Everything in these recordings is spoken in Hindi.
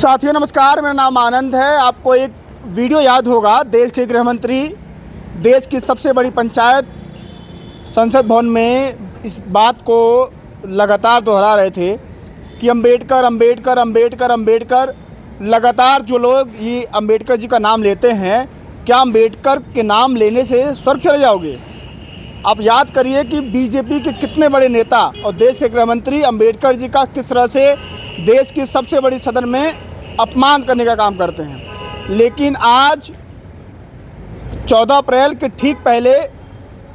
साथियों नमस्कार, मेरा नाम आनंद है। आपको एक वीडियो याद होगा, देश के गृह मंत्री देश की सबसे बड़ी पंचायत संसद भवन में इस बात को लगातार दोहरा रहे थे कि अम्बेडकर अम्बेडकर अम्बेडकर अम्बेडकर। लगातार जो लोग ये अम्बेडकर जी का नाम लेते हैं, क्या अम्बेडकर के नाम लेने से स्वर्ग चले जाओगे? आप याद करिए कि बीजेपी के कितने बड़े नेता और देश के गृह मंत्री अम्बेडकर जी का किस तरह से देश की सबसे बड़ी सदन में अपमान करने का काम करते हैं। लेकिन आज 14 अप्रैल के ठीक पहले,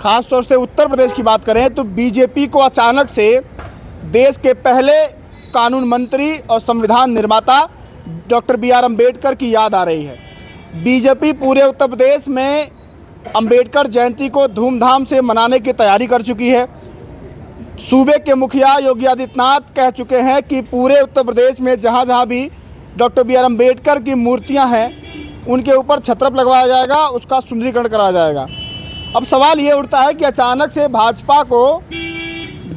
ख़ास तौर से उत्तर प्रदेश की बात करें तो बीजेपी को अचानक से देश के पहले कानून मंत्री और संविधान निर्माता डॉक्टर बी आर अम्बेडकर की याद आ रही है। बीजेपी पूरे उत्तर प्रदेश में अम्बेडकर जयंती को धूमधाम से मनाने की तैयारी कर चुकी है। सूबे के मुखिया योगी आदित्यनाथ कह चुके हैं कि पूरे उत्तर प्रदेश में जहाँ जहाँ भी डॉक्टर बी आर अम्बेडकर की मूर्तियाँ हैं, उनके ऊपर छत्रप लगवाया जाएगा, उसका सुंदरीकरण कराया जाएगा। अब सवाल ये उठता है कि अचानक से भाजपा को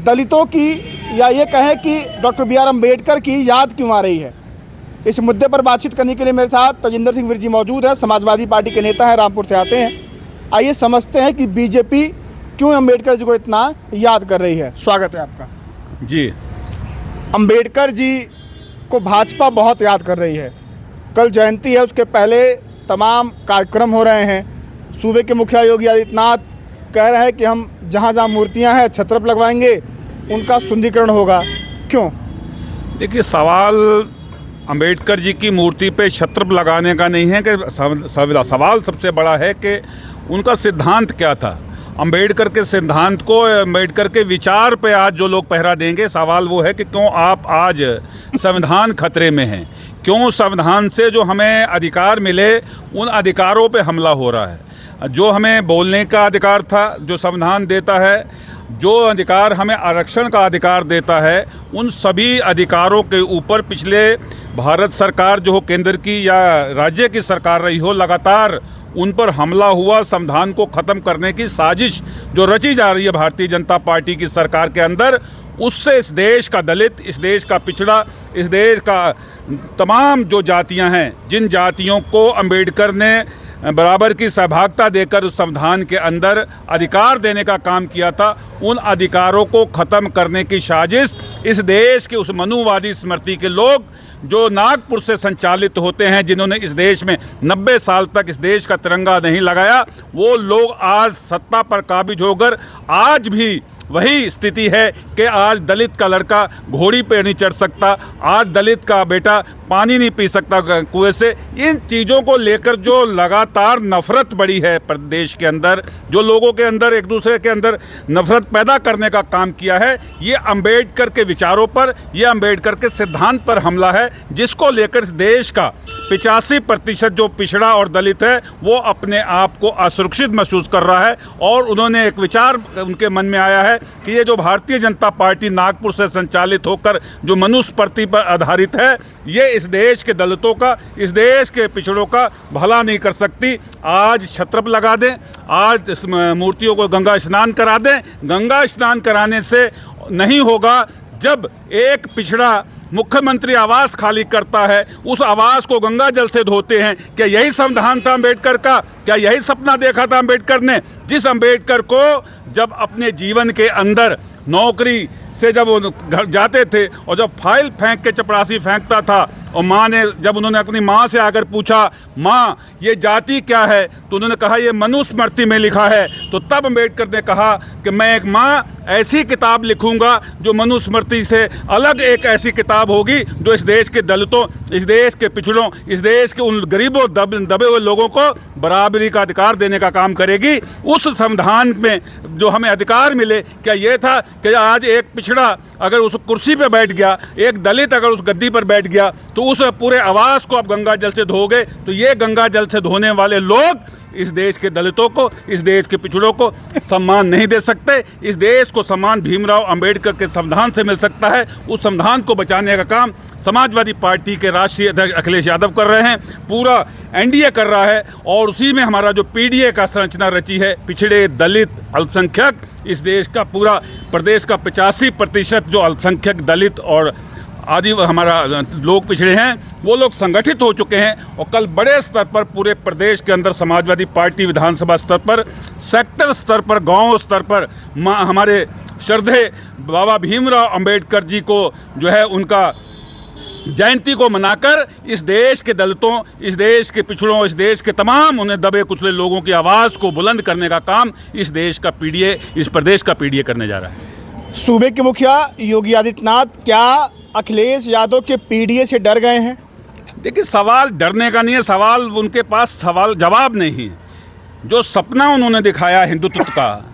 दलितों की, या ये कहें कि डॉक्टर बी आर अम्बेडकर की याद क्यों आ रही है। इस मुद्दे पर बातचीत करने के लिए मेरे साथ तजिंदर सिंह वीर जी मौजूद हैं, समाजवादी पार्टी के नेता हैं, रामपुर से आते हैं। आइए समझते हैं कि बीजेपी क्यों अम्बेडकर जी को इतना याद कर रही है। स्वागत है आपका जी। अम्बेडकर जी को भाजपा बहुत याद कर रही है। कल जयंती है, उसके पहले तमाम कार्यक्रम हो रहे हैं। सूबे के मुखिया योगी आदित्यनाथ कह रहे हैं कि हम जहाँ जहाँ मूर्तियाँ हैं छत्रप लगवाएंगे, उनका सुंदरीकरण होगा। क्यों? देखिए, सवाल अंबेडकर जी की मूर्ति पे छत्रप लगाने का नहीं है कि सवाल सबसे बड़ा है कि उनका सिद्धांत क्या था। अंबेडकर के सिद्धांत को, अंबेडकर के विचार पे आज जो लोग पहरा देंगे, सवाल वो है कि क्यों आप आज संविधान खतरे में हैं, क्यों संविधान से जो हमें अधिकार मिले उन अधिकारों पे हमला हो रहा है। जो हमें बोलने का अधिकार था, जो संविधान देता है, जो अधिकार हमें आरक्षण का अधिकार देता है, उन सभी अधिकारों के ऊपर पिछले भारत सरकार जो हो, केंद्र की या राज्य की सरकार रही हो, लगातार उन पर हमला हुआ। संविधान को ख़त्म करने की साजिश जो रची जा रही है भारतीय जनता पार्टी की सरकार के अंदर, उससे इस देश का दलित, इस देश का पिछड़ा, इस देश का तमाम जो जातियां हैं, जिन जातियों को अंबेडकर ने बराबर की सहभागिता देकर उस संविधान के अंदर अधिकार देने का काम किया था, उन अधिकारों को ख़त्म करने की साजिश इस देश के उस मनुवादी स्मृति के लोग जो नागपुर से संचालित होते हैं, जिन्होंने इस देश में 90 साल तक इस देश का तिरंगा नहीं लगाया, वो लोग आज सत्ता पर काबिज होकर आज भी वही स्थिति है कि आज दलित का लड़का घोड़ी पे नहीं चढ़ सकता, आज दलित का बेटा पानी नहीं पी सकता कुएं से। इन चीज़ों को लेकर जो लगातार नफ़रत बढ़ी है प्रदेश के अंदर, जो लोगों के अंदर एक दूसरे के अंदर नफ़रत पैदा करने का काम किया है, ये अम्बेडकर के विचारों पर, ये अम्बेडकर के सिद्धांत पर हमला है, जिसको लेकर देश का 85% जो पिछड़ा और दलित है वो अपने आप को असुरक्षित महसूस कर रहा है। और उन्होंने एक विचार उनके मन में आया है कि ये जो भारतीय जनता पार्टी नागपुर से संचालित होकर जो मनुस्मृति पर आधारित है, ये इस देश के दलितों का, इस देश के पिछड़ों का भला नहीं कर सकती। आज छत्रप लगा दें, आज इस मूर्तियों को गंगा स्नान करा दें। गंगा स्नान कराने से नहीं होगा। जब एक पिछड़ा मुख्यमंत्री आवास खाली करता है, उस आवास को गंगा जल से धोते हैं। क्या यही संविधान था अम्बेडकर का? क्या यही सपना देखा था अम्बेडकर ने? जिस अम्बेडकर को जब अपने जीवन के अंदर नौकरी से जब वो घर जाते थे और जब फाइल फेंक के चपरासी फेंकता था, और माँ ने, जब उन्होंने अपनी माँ से आकर पूछा, माँ ये जाति क्या है, तो उन्होंने कहा ये मनुस्मृति में लिखा है। तो तब अम्बेडकर ने कहा कि मैं एक माँ ऐसी किताब लिखूंगा जो मनुस्मृति से अलग एक ऐसी किताब होगी, जो इस देश के दलितों, इस देश के पिछड़ों, इस देश के उन गरीबों, दबे हुए लोगों को बराबरी का अधिकार देने का काम करेगी। उस संविधान में जो हमें अधिकार मिले, क्या ये था कि आज एक पिछड़ा अगर उस कुर्सी पर बैठ गया, एक दलित अगर उस गद्दी पर बैठ गया, तो उस पूरे आवास को आप गंगा जल से धोगे? तो ये गंगा जल से धोने वाले लोग इस देश के दलितों को, इस देश के पिछड़ों को सम्मान नहीं दे सकते। इस देश को सम्मान भीमराव अंबेडकर के संविधान से मिल सकता है। उस संविधान को बचाने का काम समाजवादी पार्टी के राष्ट्रीय अध्यक्ष अखिलेश यादव कर रहे हैं, पूरा एनडीए कर रहा है, और उसी में हमारा जो पीडीए का संरचना रची है, पिछड़े, दलित, अल्पसंख्यक, इस देश का पूरा प्रदेश का 85% जो अल्पसंख्यक, दलित और आदि हमारा लोग पिछड़े हैं, वो लोग संगठित हो चुके हैं और कल बड़े स्तर पर पूरे प्रदेश के अंदर समाजवादी पार्टी विधानसभा स्तर पर, सेक्टर स्तर पर, गांव स्तर पर हमारे श्रद्धेय बाबा भीमराव अंबेडकर जी को जो है उनका जयंती को मनाकर इस देश के दलितों, इस देश के पिछड़ों, इस देश के तमाम उन्हें दबे कुचले लोगों की आवाज़ को बुलंद करने का काम इस देश का पीडीए, इस प्रदेश का पीडीए करने जा रहा है। सूबे के मुखिया योगी आदित्यनाथ क्या अखिलेश यादव के पीडीए से डर गए हैं? देखिए, सवाल डरने का नहीं है, सवाल उनके पास सवाल जवाब नहीं है। जो सपना उन्होंने दिखाया हिंदुत्व का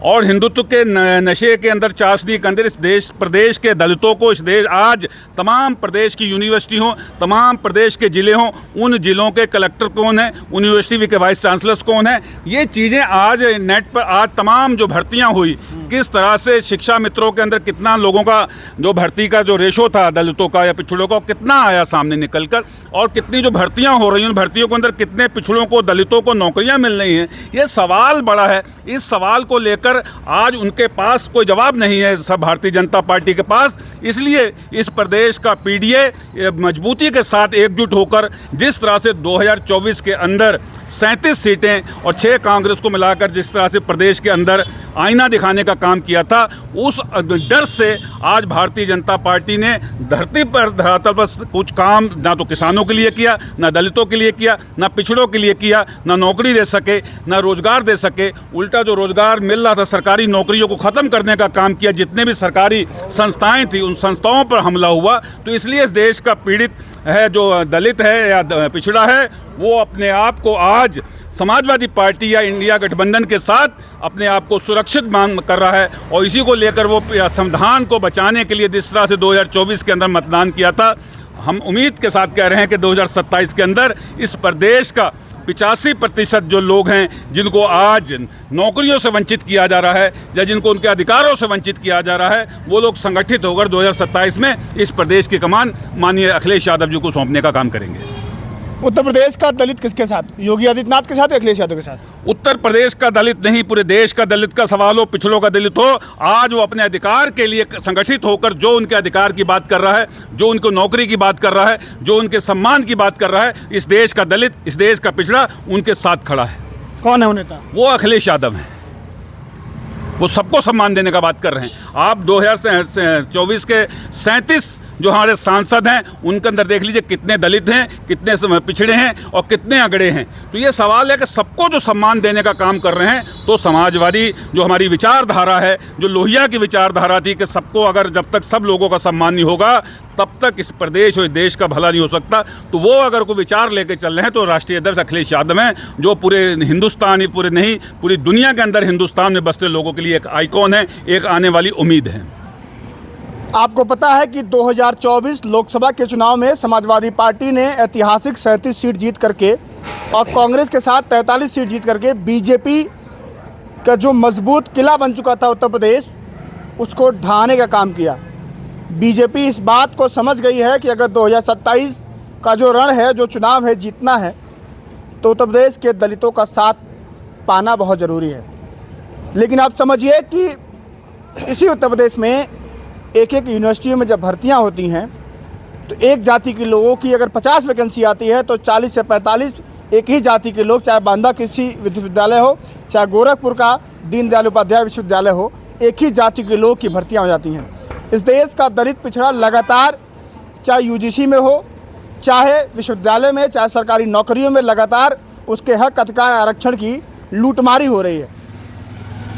और हिंदुत्व के नशे के अंदर, चाशनी के अंदर इस देश प्रदेश के दलितों को, इस देश आज तमाम प्रदेश की यूनिवर्सिटी हों, तमाम प्रदेश के ज़िले हों, उन ज़िलों के कलेक्टर कौन है, यूनिवर्सिटी के वाइस चांसलर्स कौन है, ये चीज़ें आज नेट पर आज तमाम जो भर्तियां हुई, किस तरह से शिक्षा मित्रों के अंदर कितना लोगों का जो भर्ती का जो रेशो था दलितों का या पिछड़ों का, कितना आया सामने निकल कर, और कितनी जो भर्तियाँ हो रही हैं उन भर्तियों के अंदर कितने पिछड़ों को, दलितों को नौकरियाँ मिल रही हैं, ये सवाल बड़ा है। इस सवाल को लेकर आज उनके पास कोई जवाब नहीं है सब भारतीय जनता पार्टी के पास। इसलिए इस प्रदेश का पीडीए मजबूती के साथ एकजुट होकर जिस तरह से 2024 के अंदर 37 सीटें और 6 कांग्रेस को मिलाकर जिस तरह से प्रदेश के अंदर आईना दिखाने का काम किया था, उस डर से आज भारतीय जनता पार्टी ने धरती पर, धरातल पर कुछ काम ना तो किसानों के लिए किया, ना दलितों के लिए किया, ना पिछड़ों के लिए किया, ना नौकरी दे सके, ना रोजगार दे सके। उल्टा जो रोजगार मिल रहा था, सरकारी नौकरियों को ख़त्म करने का काम किया। जितने भी सरकारी संस्थाएं थी उन संस्थाओं पर हमला हुआ। तो इसलिए इस देश का पीड़ित है, जो दलित है या पिछड़ा है, वो अपने आप को आज समाजवादी पार्टी या इंडिया गठबंधन के साथ अपने आप को सुरक्षित मान कर रहा है। और इसी को लेकर वो संविधान को बचाने के लिए जिस तरह से 2024 के अंदर मतदान किया था, हम उम्मीद के साथ कह रहे हैं कि 2027 के अंदर इस प्रदेश का 85% जो लोग हैं जिनको आज नौकरियों से वंचित किया जा रहा है या जिनको उनके अधिकारों से वंचित किया जा रहा है, वो लोग संगठित होकर 2027 में इस प्रदेश की कमान माननीय अखिलेश यादव जी को सौंपने का काम करेंगे। उत्तर प्रदेश का दलित किसके साथ? योगी आदित्यनाथ के साथ या अखिलेश यादव के साथ? उत्तर प्रदेश का दलित नहीं, पूरे देश का दलित का सवाल हो, पिछड़ों का दलित हो, आज वो अपने अधिकार के लिए संगठित होकर जो उनके अधिकार की बात कर रहा है, जो उनको नौकरी की बात कर रहा है, जो उनके सम्मान की बात कर रहा है, इस देश का दलित, इस देश का पिछड़ा उनके साथ खड़ा है। कौन है वो नेता? वो अखिलेश यादव हैं। वो सबको सम्मान देने का बात कर रहे हैं। आप 2024 के 37 जो हमारे सांसद हैं उनके अंदर देख लीजिए कितने दलित हैं, कितने पिछड़े हैं और कितने अगड़े हैं। तो ये सवाल है कि सबको जो सम्मान देने का काम कर रहे हैं, तो समाजवादी जो हमारी विचारधारा है, जो लोहिया की विचारधारा थी कि सबको, अगर जब तक सब लोगों का सम्मान नहीं होगा तब तक इस प्रदेश और इस देश का भला नहीं हो सकता। तो वो अगर कोई विचार लेके चल रहे हैं तो राष्ट्रीय अध्यक्ष अखिलेश यादव हैं, जो पूरे हिंदुस्तान ही, पूरे नहीं पूरी दुनिया के अंदर हिंदुस्तान में बसते लोगों के लिए एक आइकॉन है, एक आने वाली उम्मीद है। आपको पता है कि 2024 लोकसभा के चुनाव में समाजवादी पार्टी ने ऐतिहासिक 37 सीट जीत करके और कांग्रेस के साथ 43 सीट जीत करके बीजेपी का जो मजबूत किला बन चुका था उत्तर प्रदेश, उसको ढहाने का काम किया। बीजेपी इस बात को समझ गई है कि अगर 2027 का जो रण है, जो चुनाव है, जीतना है तो उत्तर प्रदेश के दलितों का साथ पाना बहुत ज़रूरी है। लेकिन आप समझिए कि इसी उत्तर प्रदेश में एक एक यूनिवर्सिटियों में जब भर्तियां होती हैं तो एक जाति के लोगों की अगर 50 वैकेंसी आती है तो 40 से 45 एक ही जाति के लोग, चाहे बांदा कृषि विश्वविद्यालय हो, चाहे गोरखपुर का दीनदयाल उपाध्याय विश्वविद्यालय हो, एक ही जाति के लोग की भर्तियां हो जाती हैं। इस देश का दलित पिछड़ा लगातार, चाहे यूजीसी में हो, चाहे विश्वविद्यालय में, चाहे सरकारी नौकरियों में, लगातार उसके हक अधिकार आरक्षण की लूटमारी हो रही है।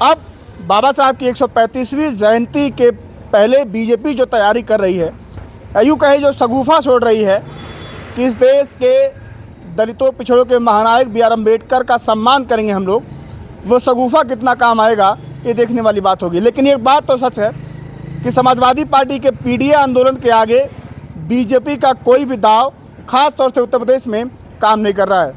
अब बाबा साहब की 135वीं जयंती के पहले बीजेपी जो तैयारी कर रही है, यूँ कहे जो शगुफा छोड़ रही है कि इस देश के दलितों पिछड़ों के महानायक बी आर अम्बेडकर का सम्मान करेंगे हम लोग, वो शगुफा कितना काम आएगा ये देखने वाली बात होगी। लेकिन एक बात तो सच है कि समाजवादी पार्टी के पीडीए आंदोलन के आगे बीजेपी का कोई भी दाव, खास तौर से उत्तर प्रदेश में, काम नहीं कर रहा है।